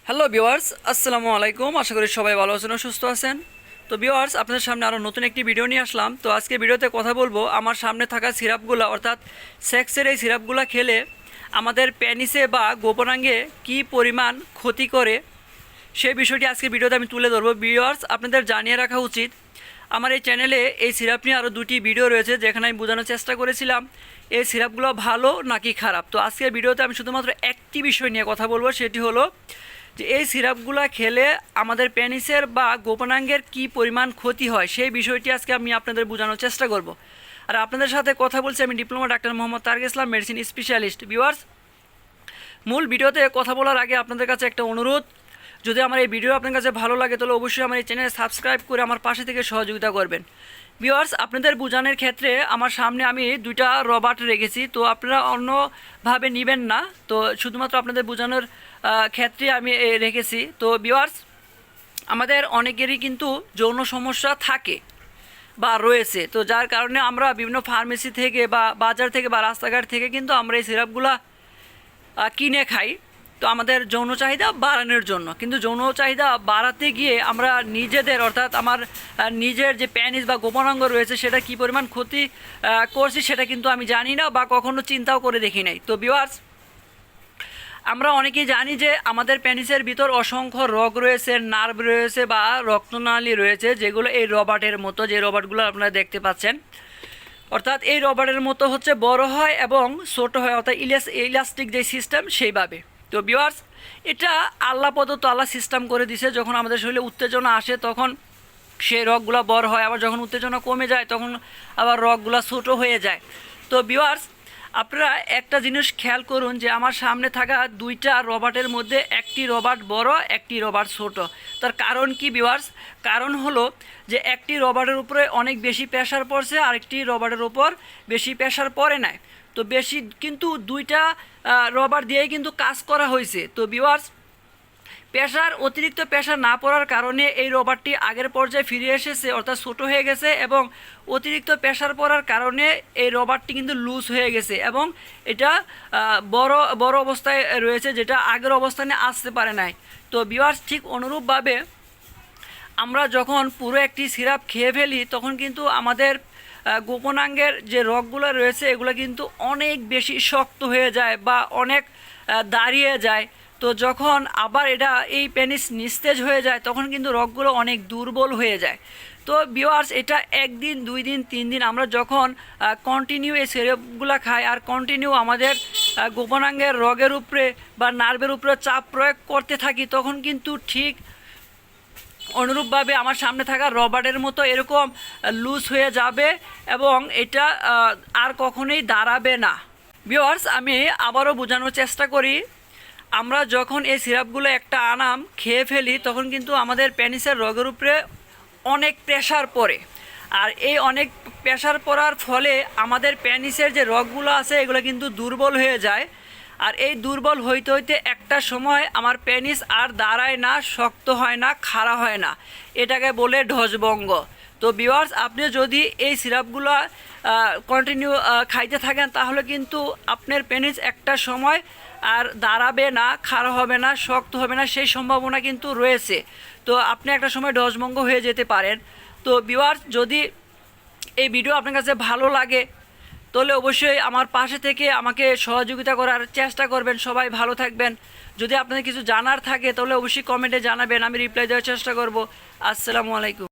Hello viewers, আসসালামু আলাইকুম। আশা করি সবাই ভালো আছেন ও সুস্থ আছেন। তো ভিউয়ার্স, আপনাদের সামনে আরও নতুন একটি ভিডিও নিয়ে আসলাম। তো আজকে ভিডিওতে কথা বলবো আমার সামনে থাকা সিরাপগুলো, অর্থাৎ সেক্সের এই সিরাপগুলো খেলে আমাদের পেনিসে বা গোপনাঙ্গে কী পরিমাণ ক্ষতি করে সেই বিষয়টি আজকে ভিডিওতে আমি তুলে ধরবো। ভিউয়ার্স, আপনাদের জানিয়ে রাখা উচিত আমার এই চ্যানেলে এই সিরাপ নিয়ে আরও দুটি ভিডিও রয়েছে, যেখানে আমি বোঝানোর চেষ্টা করেছিলাম এই সিরাপগুলো ভালো নাকি খারাপ। তো আজকের ভিডিওতে আমি শুধুমাত্র একটি বিষয় নিয়ে কথা বলবো, সেটি হলো যে এই সিরাপগুলো খেলে আমাদের পেনিসের বা গোপনাঙ্গের কী পরিমাণ ক্ষতি হয় সেই বিষয়টি আজকে আমি আপনাদের বোঝানোর চেষ্টা করব। আর আপনাদের সাথে কথা বলছি আমি ডিপ্লোমা ডাক্তার মোহাম্মদ তারক ইসলাম, মেডিসিন স্পেশালিস্ট। ভিউয়ার্স, মূল ভিডিওতে কথা বলার আগে আপনাদের কাছে একটা অনুরোধ, যদি আমার এই ভিডিও আপনার কাছে ভালো লাগে তাহলে অবশ্যই আমার এই চ্যানেলে সাবস্ক্রাইব করে আমার পাশে থেকে সহযোগিতা করবেন। ভিউয়ার্স, আপনাদের বোঝানোর ক্ষেত্রে আমার সামনে আমি দুইটা রবার্ট রেখেছি, তো আপনারা অন্যভাবে নেবেন না, তো শুধুমাত্র আপনাদের বোঝানোর ক্ষেত্রে আমি রেখেছি। তো ভিউয়ার্স, আমাদের অনেকেরই কিন্তু যৌন সমস্যা থাকে বা রয়েছে, তো যার কারণে আমরা বিভিন্ন ফার্মেসি থেকে বা বাজার থেকে বা রাস্তাঘাট থেকে কিন্তু আমরা এই সিরাপগুলা কিনে খাই, তো আমাদের যৌন চাহিদা বাড়ানোর জন্য। কিন্তু যৌন চাহিদা বাড়াতে গিয়ে আমরা নিজেদের, অর্থাৎ আমার নিজের যে পেনিস বা গোপনাঙ্গ রয়েছে সেটা কী পরিমাণ ক্ষতি করছি সেটা কিন্তু আমি জানি না বা কখনো চিন্তাও করে দেখি নাই। তো ভিউয়ার্স, আমরা অনেকেই জানি যে আমাদের পেনিসের ভিতর অসংখ্য রগ রয়েছে, নার্ভ রয়েছে বা রক্তনালী রয়েছে, যেগুলো এই রবার্টের মতো, যে রবার্টগুলো আপনারা দেখতে পাচ্ছেন, অর্থাৎ এই রবারের মতো হচ্ছে বড় হয় এবং ছোট হয়, অর্থাৎ ইলাস্টিক যে সিস্টেম সেইভাবে। তো ভিউয়ার্স, এটা আল্লাহ প্রদত্ত, আল্লাহ সিস্টেম করে দিছে। যখন আমাদের শরীরে উত্তেজনা আসে তখন সেই রগগুলো বড় হয়, আবার যখন উত্তেজনা কমে যায় তখন আবার রগগুলো ছোট হয়ে যায়। তো ভিউয়ার্স, আপনারা একটা জিনিস খেয়াল করুন যে আমার সামনে থাকা দুইটা রবার্টের মধ্যে একটি রবার্ট বড়, একটি রবার্ট ছোট। তার কারণ কি ভিউয়ার্স? কারণ হলো যে একটি রবার্টের উপরে অনেক বেশি প্রেশার পড়ছে, আরেকটি রবার্টের উপর বেশি প্রেশার পড়ে নাই। তো বেশি কিন্তু দুইটা রবার্ট দিয়েই কিন্তু কাজ করা হয়েছে। তো ভিউয়ার্স, অতিরিক্ত প্রেশার না পড়ার কারণে এই রবারটি আগের পর্যায়ে ফিরে এসেছে, অর্থাৎ ছোট হয়ে গেছে, এবং অতিরিক্ত প্রেশার পড়ার কারণে এই রবারটি কিন্তু লুজ হয়ে গেছে এবং এটা বড় বড় অবস্থায় রয়েছে, যেটা আগের অবস্থানে আসতে পারে নাই। তো ভিউয়ার্স, ঠিক অনুরূপভাবে আমরা যখন পুরো একটি সিরাপ খেয়ে ফেলি তখন কিন্তু আমাদের গোপনাঙ্গের যে রগগুলো রয়েছে এগুলো কিন্তু অনেক বেশি শক্ত হয়ে যায় বা অনেক দাঁড়িয়ে যায়। তো যখন আবার এটা এই পেনিস নিস্তেজ হয়ে যায় তখন কিন্তু রগগুলো অনেক দুর্বল হয়ে যায়। তো ভিউয়ার্স, এটা একদিন, 2 দিন, 3 দিন আমরা যখন কন্টিনিউ এই সিরাপগুলো খাই আর কন্টিনিউ আমাদের গোপনাঙ্গের রগের উপরে বা নার্ভের উপরে চাপ প্রয়োগ করতে থাকি তখন কিন্তু ঠিক অনুরূপভাবে আমার সামনে থাকা রবারের মতো এরকম লুজ হয়ে যাবে এবং এটা আর কখনোই দাঁড়াবে না। ভিউয়ার্স, আমি আবারও বোঝানোর চেষ্টা করি, আমরা যখন এই সিরাপগুলো একটা আনাম খেয়ে ফেলি তখন কিন্তু আমাদের পেনিসের রগের উপরে অনেক প্রেশার পড়ে, আর এই অনেক প্রেশার পড়ার ফলে আমাদের পেনিসের যে রগগুলো আছে এগুলো কিন্তু দুর্বল হয়ে যায়। আর এই দুর্বল হইতে হইতে একটা সময় আমার পেনিস আর দাঁড়ায় না, শক্ত হয় না, খাড়া হয় না, এটাকে বলে ধ্বজভঙ্গ। তো ভিউয়ার্স, আপনি যদি এই সিরাপগুলো কন্টিনিউ খাইতে থাকেন তাহলে কিন্তু আপনার পেনিস একটা সময় আর দাঁড়াবে না, খাড়া হবে না, শক্ত হবে না, সেই সম্ভাবনা কিন্তু রয়েছে। তো আপনি একটা সময় ধ্বজভঙ্গ হয়ে যেতে পারেন। তো ভিউয়ার্স, যদি এই ভিডিও আপনার কাছে ভালো লাগে তাহলে অবশ্যই আমার পাশে থেকে আমাকে সহযোগিতা করার চেষ্টা করবেন। সবাই ভালো থাকবেন। যদি আপনাদের কিছু জানার থাকে তাহলে অবশ্যই কমেন্টে জানাবেন, আমি রিপ্লাই দেওয়ার চেষ্টা করব। আসসালামু আলাইকুম।